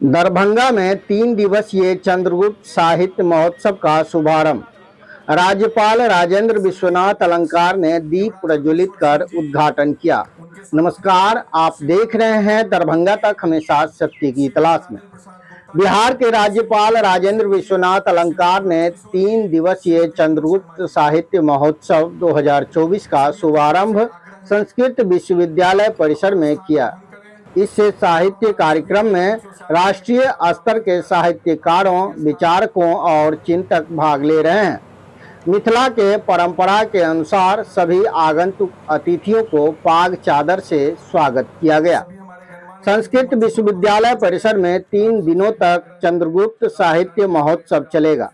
दरभंगा में 3 दिवसीय चंद्रगुप्त साहित्य महोत्सव का शुभारंभ। राज्यपाल राजेंद्र विश्वनाथ अलंकार ने दीप प्रज्वलित कर उद्घाटन किया। नमस्कार, आप देख रहे हैं दरभंगा तक, हमेशा सत्य की तलाश में। बिहार के राज्यपाल राजेंद्र विश्वनाथ अलंकार ने 3 दिवसीय चंद्रगुप्त साहित्य महोत्सव 2024 का शुभारंभ संस्कृत विश्वविद्यालय परिसर में किया। इस साहित्य कार्यक्रम में राष्ट्रीय स्तर के साहित्यकारों, विचारकों और चिंतक भाग ले रहे हैं। मिथिला के परंपरा के अनुसार सभी आगंतुक अतिथियों को पाग चादर से स्वागत किया गया। संस्कृत विश्वविद्यालय परिसर में 3 दिनों तक चंद्रगुप्त साहित्य महोत्सव चलेगा।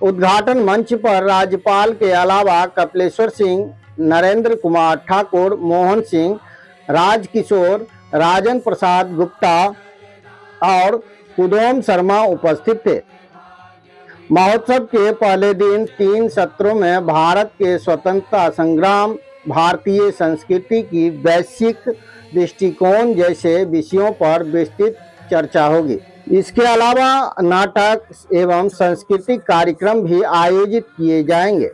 उद्घाटन मंच पर राज्यपाल के अलावा कपिलेश्वर सिंह, नरेंद्र कुमार ठाकुर, मोहन सिंह, राजकिशोर, राजन प्रसाद गुप्ता और कुदोम शर्मा उपस्थित थे। महोत्सव के पहले दिन 3 सत्रों में भारत के स्वतंत्रता संग्राम, भारतीय संस्कृति की वैश्विक दृष्टिकोण जैसे विषयों पर विस्तृत चर्चा होगी। इसके अलावा नाटक एवं सांस्कृतिक कार्यक्रम भी आयोजित किए जाएंगे।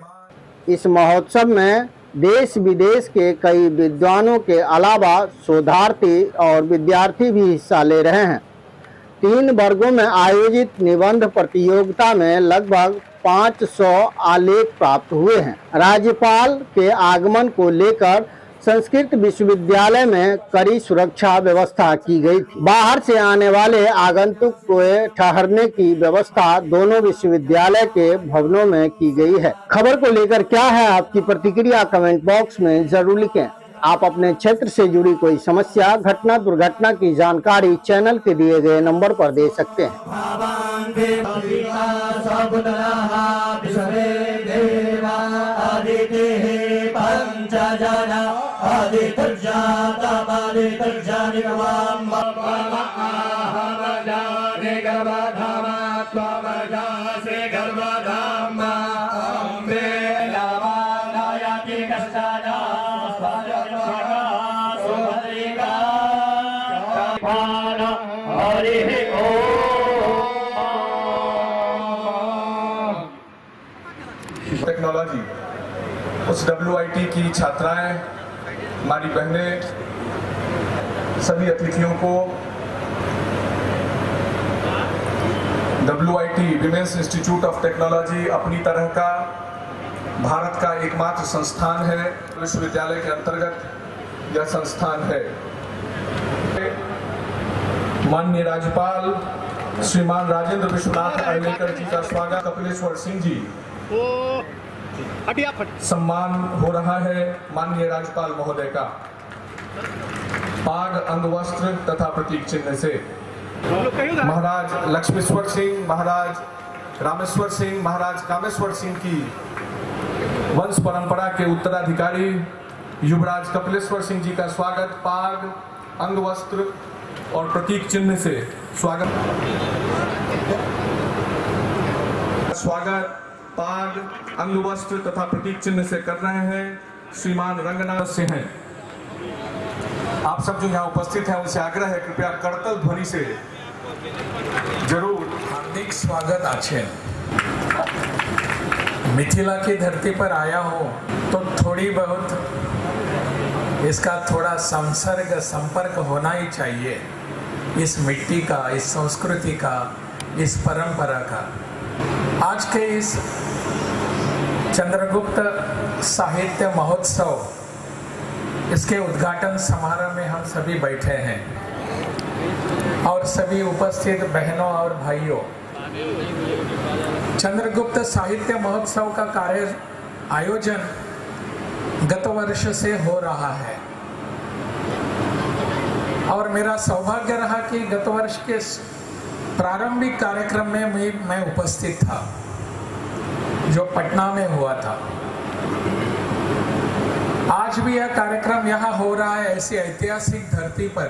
इस महोत्सव में देश विदेश के कई विद्वानों के अलावा शोधार्थी और विद्यार्थी भी हिस्सा ले रहे हैं। 3 वर्गों में आयोजित निबंध प्रतियोगिता में लगभग 500 आलेख प्राप्त हुए हैं। राज्यपाल के आगमन को लेकर संस्कृत विश्वविद्यालय में कड़ी सुरक्षा व्यवस्था की गई थी। बाहर से आने वाले आगंतुक को ठहरने की व्यवस्था दोनों विश्वविद्यालय के भवनों में की गई है। खबर को लेकर क्या है आपकी प्रतिक्रिया, कमेंट बॉक्स में जरूर लिखें। आप अपने क्षेत्र से जुड़ी कोई समस्या, घटना, दुर्घटना की जानकारी चैनल के दिए गए नंबर पर दे सकते हैं। टेक्नोलॉजी, उस WIT की छात्राएं, हमारी बहनें, सभी अतिथियों को WIT women's institute of technology अपनी तरह का भारत का एकमात्र संस्थान है। विश्वविद्यालय के अंतर्गत यह संस्थान है। माननीय राज्यपाल श्रीमान राजेंद्र विश्वनाथ अलंकार जी का स्वागत कपिलेश्वर सिंह जी सम्मान हो रहा है। माननीय राज्यपाल महोदय का पाग, अंगवस्त्र तथा प्रतीक चिन्ह से महाराज लक्ष्मेश्वर सिंह, महाराज रामेश्वर सिंह, महाराज कामेश्वर सिंह की वंश परंपरा के उत्तराधिकारी युवराज कपिलेश्वर सिंह जी का स्वागत पाग, अंगवस्त्र और प्रतीक चिन्ह से स्वागत पाग, अंगवस्त्र तथा प्रतीक चिन्ह से कर रहे हैं श्रीमान रंगनाथ से हैं। आप सब जो यहाँ उपस्थित हैं उनसे आग्रह है, कृपया करतल ध्वनि से जरूर हार्दिक स्वागत आछे। मिथिला की धरती पर आया हो तो थोड़ी बहुत इसका थोड़ा संसर्ग संपर्क होना ही चाहिए, इस मिट्टी का, इस संस्कृति का, इस परंपरा का। आज के इस चंद्रगुप्त साहित्य महोत्सव, इसके उद्घाटन समारोह में हम सभी बैठे हैं और सभी उपस्थित बहनों और भाइयों, चंद्रगुप्त साहित्य महोत्सव का कार्य आयोजन गत वर्ष से हो रहा है और मेरा सौभाग्य रहा कि गत वर्ष के प्रारंभिक कार्यक्रम में मैं उपस्थित था जो पटना में हुआ था। आज भी यह कार्यक्रम यहाँ हो रहा है। ऐसी ऐतिहासिक धरती पर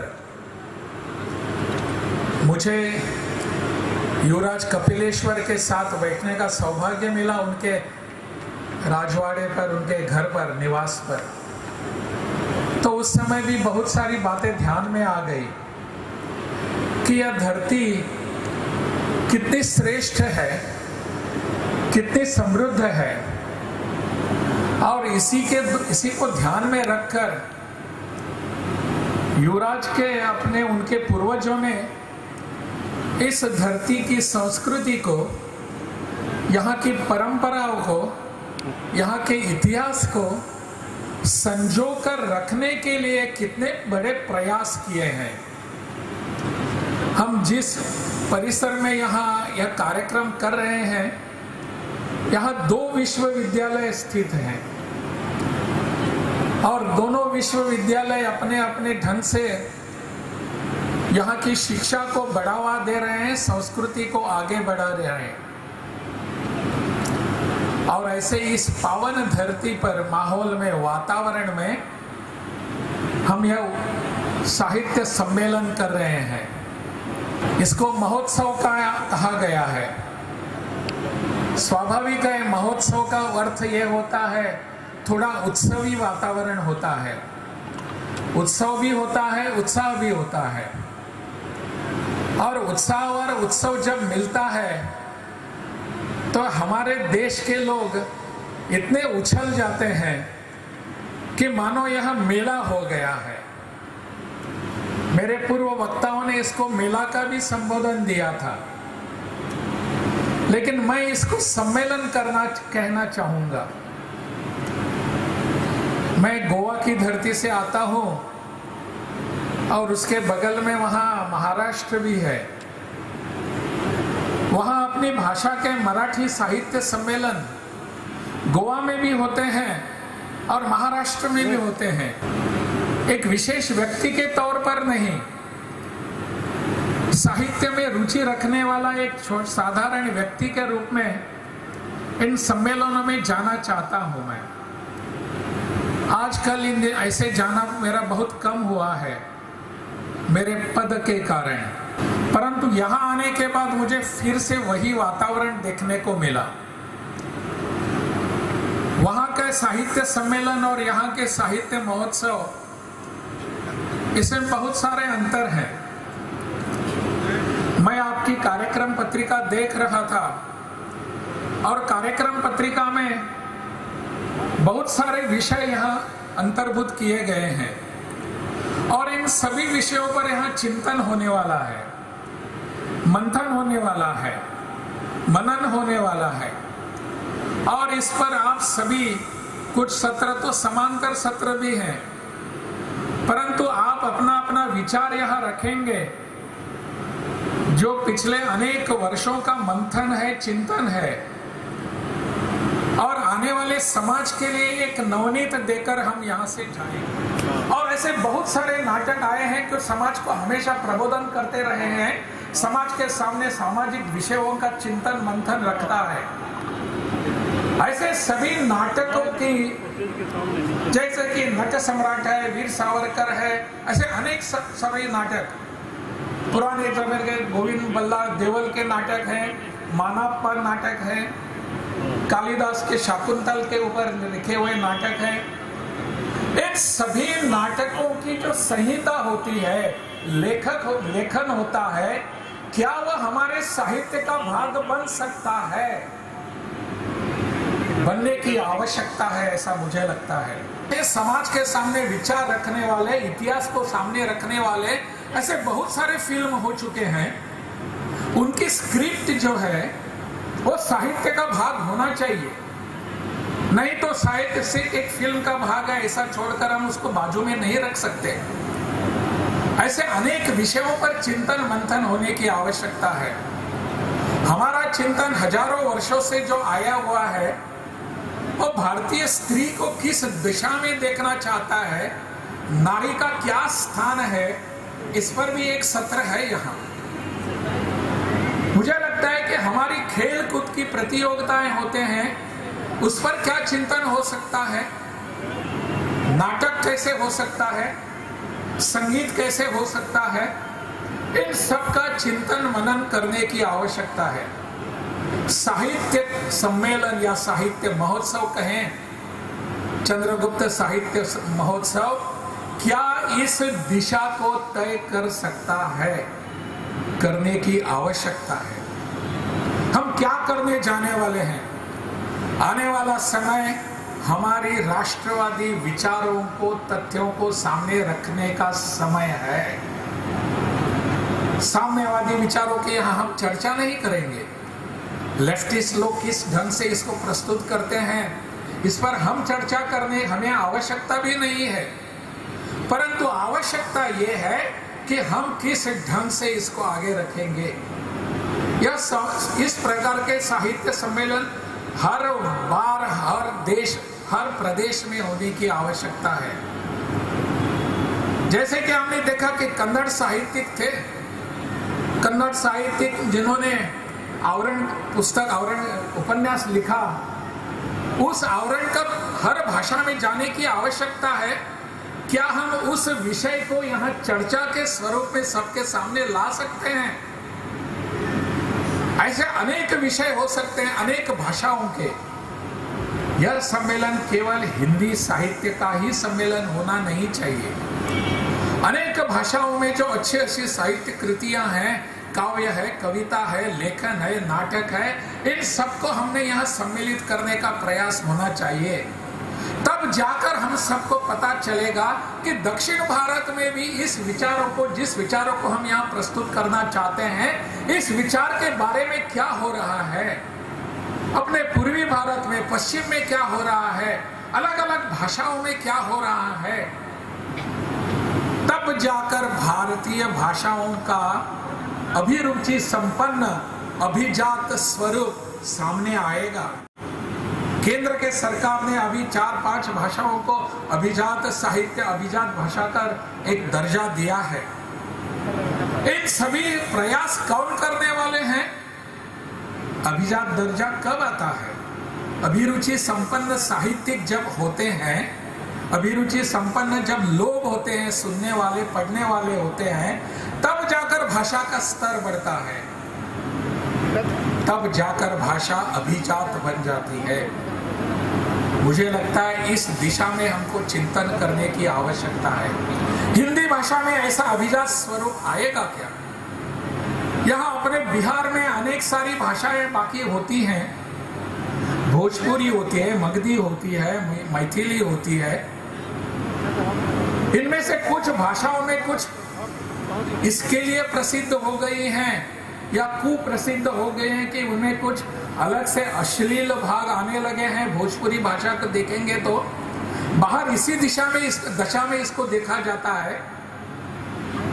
मुझे युवराज कपिलेश्वर के साथ बैठने का सौभाग्य मिला, उनके राजवाड़े पर, उनके घर पर, निवास पर। तो उस समय भी बहुत सारी बातें ध्यान में आ गई कि यह धरती कितनी श्रेष्ठ है, कितनी समृद्ध है, और इसी को ध्यान में रखकर युवराज के अपने उनके पूर्वजों ने इस धरती की संस्कृति को, यहाँ की परंपराओं को, यहाँ के इतिहास को संजो कर रखने के लिए कितने बड़े प्रयास किए हैं। हम जिस परिसर में यहाँ यह कार्यक्रम कर रहे हैं, यहाँ 2 विश्वविद्यालय स्थित हैं और दोनों विश्वविद्यालय अपने अपने ढंग से यहाँ की शिक्षा को बढ़ावा दे रहे हैं, संस्कृति को आगे बढ़ा रहे हैं। और ऐसे इस पावन धरती पर, माहौल में, वातावरण में हम यह साहित्य सम्मेलन कर रहे हैं। इसको महोत्सव का कहा गया है। स्वाभाविक है, महोत्सव का अर्थ यह होता है थोड़ा उत्सवी वातावरण होता है, उत्सव भी होता है, उत्साह भी होता है। और उत्साह और उत्सव जब मिलता है तो हमारे देश के लोग इतने उछल जाते हैं कि मानो यह मेला हो गया है। मेरे पूर्व वक्ताओं ने इसको मेला का भी संबोधन दिया था, लेकिन मैं इसको सम्मेलन कहना चाहूंगा। मैं गोवा की धरती से आता हूं और उसके बगल में वहां महाराष्ट्र भी है। वहां अपनी भाषा के मराठी साहित्य सम्मेलन गोवा में भी होते हैं और महाराष्ट्र में भी होते हैं। एक विशेष व्यक्ति के तौर पर नहीं, साहित्य में रुचि रखने वाला एक साधारण व्यक्ति के रूप में इन सम्मेलनों में जाना चाहता हूं मैं। आजकल इन ऐसे जाना मेरा बहुत कम हुआ है मेरे पद के कारण, परंतु यहाँ आने के बाद मुझे फिर से वही वातावरण देखने को मिला। वहाँ का साहित्य सम्मेलन और यहाँ के साहित्य महोत्सव, इसमें बहुत सारे अंतर हैं। मैं आपकी कार्यक्रम पत्रिका देख रहा था और कार्यक्रम पत्रिका में बहुत सारे विषय यहाँ अंतर्भूत किए गए हैं और इन सभी विषयों पर यहाँ चिंतन होने वाला है, मंथन होने वाला है, मनन होने वाला है। और इस पर आप सभी, कुछ सत्र तो समांतर सत्र भी हैं, परंतु आप अपना अपना विचार यहाँ रखेंगे। जो पिछले अनेक वर्षों का मंथन है, चिंतन है, और आने वाले समाज के लिए एक नवनीत देकर हम यहाँ से जाएंगे। और ऐसे बहुत सारे नाटक आए हैं जो समाज को हमेशा प्रबोधन करते रहे हैं, समाज के सामने सामाजिक विषयों का चिंतन मंथन रखता है। ऐसे सभी नाटकों की, जैसे कि नट सम्राट है, वीर सावरकर है, ऐसे अनेक सभी नाटक, पुराने जमाने के गोविंद बल्ला देवल के नाटक हैं, मानव पर नाटक है, कालिदास के शाकुंतल के ऊपर लिखे हुए नाटक हैं। इन सभी नाटकों की जो संहिता होती है, लेखन होता है, क्या वह हमारे साहित्य का भाग बन सकता है? बनने की आवश्यकता है, ऐसा मुझे लगता है। ये समाज के सामने विचार रखने वाले, इतिहास को सामने रखने वाले ऐसे बहुत सारे फिल्म हो चुके हैं। उनकी स्क्रिप्ट जो है वो साहित्य का भाग होना चाहिए, नहीं तो साहित्य से एक फिल्म का भाग है ऐसा छोड़कर हम उसको बाजू में नहीं रख सकते। ऐसे अनेक विषयों पर चिंतन मंथन होने की आवश्यकता है। हमारा चिंतन हजारों वर्षों से जो आया हुआ है, वो भारतीय स्त्री को किस दिशा में देखना चाहता है, नारी का क्या स्थान है, इस पर भी एक सत्र है यहाँ। मुझे लगता है कि हमारी खेल कूद की प्रतियोगिताएं होते हैं, उस पर क्या चिंतन हो सकता है, नाटक कैसे हो सकता है, संगीत कैसे हो सकता है, इन सब का चिंतन मनन करने की आवश्यकता है। साहित्य सम्मेलन या साहित्य महोत्सव कहें, चंद्रगुप्त साहित्य महोत्सव क्या इस दिशा को तय कर सकता है? करने की आवश्यकता है। हम क्या करने जाने वाले हैं? आने वाला समय हमारी राष्ट्रवादी विचारों को, तथ्यों को सामने रखने का समय है। साम्यवादी विचारों की यहाँ हम चर्चा नहीं करेंगे। लेफ्टिस्ट लोग किस ढंग से इसको प्रस्तुत करते हैं, इस पर हम चर्चा करने हमें आवश्यकता भी नहीं है। परंतु आवश्यकता यह है कि हम किस ढंग से इसको आगे रखेंगे। इस प्रकार के साहित्य सम्मेलन हर बार, हर देश, हर प्रदेश में होने की आवश्यकता है। जैसे कि हमने देखा कि कन्नड़ साहित्यिक थे, कन्नड़ साहित्यिक जिन्होंने आवरण पुस्तक, आवरण उपन्यास लिखा, उस आवरण का हर भाषा में जाने की आवश्यकता है। क्या हम उस विषय को यहाँ चर्चा के स्वरूप में सबके सामने ला सकते हैं? ऐसे अनेक विषय हो सकते हैं, अनेक भाषाओं के। यह सम्मेलन केवल हिंदी साहित्य का ही सम्मेलन होना नहीं चाहिए। अनेक भाषाओं में जो अच्छी अच्छी साहित्य कृतियां हैं, काव्य है, कविता है, लेखन है, नाटक है, इन सबको हमने यहाँ सम्मिलित करने का प्रयास होना चाहिए। तब जाकर हम सबको पता चलेगा कि दक्षिण भारत में भी इस विचारों को, जिस विचारों को हम यहाँ प्रस्तुत करना चाहते हैं, इस विचार के बारे में क्या हो रहा है। अपने पूर्वी भारत में, पश्चिम में क्या हो रहा है, अलग अलग भाषाओं में क्या हो रहा है। तब जाकर भारतीय भाषाओं का अभिरुचि संपन्न अभिजात स्वरूप सामने आएगा। केंद्र के सरकार ने अभी 4-5 भाषाओं को अभिजात साहित्य, अभिजात भाषा का एक दर्जा दिया है। इन सभी प्रयास कौन करने वाले हैं? अभिजात दर्जा कब आता है? अभिरुचि संपन्न साहित्यिक जब होते हैं, अभिरुचि संपन्न जब लोग होते हैं, सुनने वाले, पढ़ने वाले होते हैं, तब जाकर भाषा का स्तर बढ़ता है, तब जाकर भाषा अभिजात बन जाती है। मुझे लगता है इस दिशा में हमको चिंतन करने की आवश्यकता है। हिंदी भाषा में ऐसा अभिजात स्वरूप आएगा क्या? यहाँ अपने बिहार में अनेक सारी भाषाएं बाकी होती हैं। भोजपुरी होती है, मगधी होती है, मैथिली होती है। इनमें से कुछ भाषाओं में कुछ इसके लिए प्रसिद्ध हो गई हैं या कुप्रसिद्ध हो गए हैं कि उनमें कुछ अलग से अश्लील भाग आने लगे हैं। भोजपुरी भाषा को देखेंगे तो बाहर इसी दिशा में, इस दशा में इसको देखा जाता है।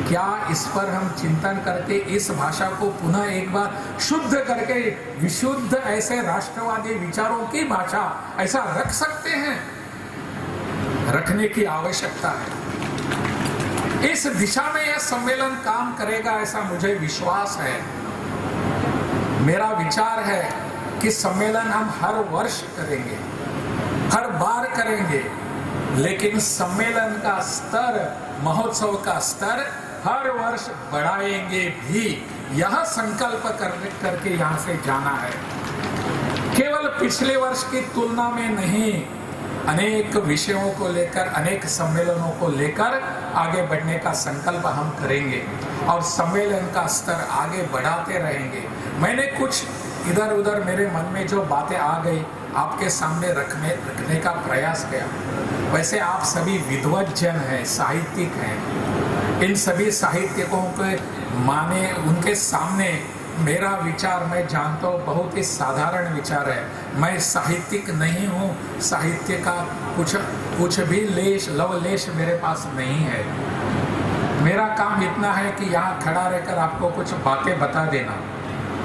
क्या इस पर हम चिंतन करके इस भाषा को पुनः एक बार शुद्ध करके विशुद्ध ऐसे राष्ट्रवादी विचारों की भाषा ऐसा रख सकते हैं? रखने की आवश्यकता है। इस दिशा में यह सम्मेलन काम करेगा ऐसा मुझे विश्वास है। मेरा विचार है कि सम्मेलन हम हर वर्ष करेंगे, हर बार करेंगे, लेकिन सम्मेलन का स्तर, महोत्सव का स्तर हर वर्ष बढ़ाएंगे भी। यह संकल्प करके यहाँ से जाना है। केवल पिछले वर्ष की तुलना में नहीं, अनेक विषयों को लेकर, अनेक सम्मेलनों को लेकर आगे बढ़ने का संकल्प हम करेंगे और सम्मेलन का स्तर आगे बढ़ाते रहेंगे। मैंने कुछ इधर उधर मेरे मन में जो बातें आ गई आपके सामने रखने का प्रयास किया। वैसे आप सभी विद्वत जन हैं, साहित्यिक हैं। इन सभी साहित्यिकों के माने, उनके सामने मेरा विचार मैं जानता हूँ बहुत ही साधारण विचार है। मैं साहित्यिक नहीं हूँ, साहित्य का कुछ भी लवलेश मेरे पास नहीं है। मेरा काम इतना है कि यहाँ खड़ा रहकर आपको कुछ बातें बता देना,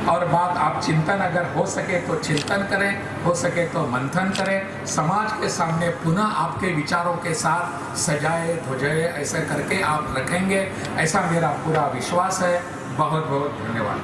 और बात आप चिंतन अगर हो सके तो चिंतन करें, हो सके तो मंथन करें, समाज के सामने पुनः आपके विचारों के साथ सजाए धुजाए ऐसे करके आप रखेंगे, ऐसा मेरा पूरा विश्वास है। बहुत बहुत धन्यवाद।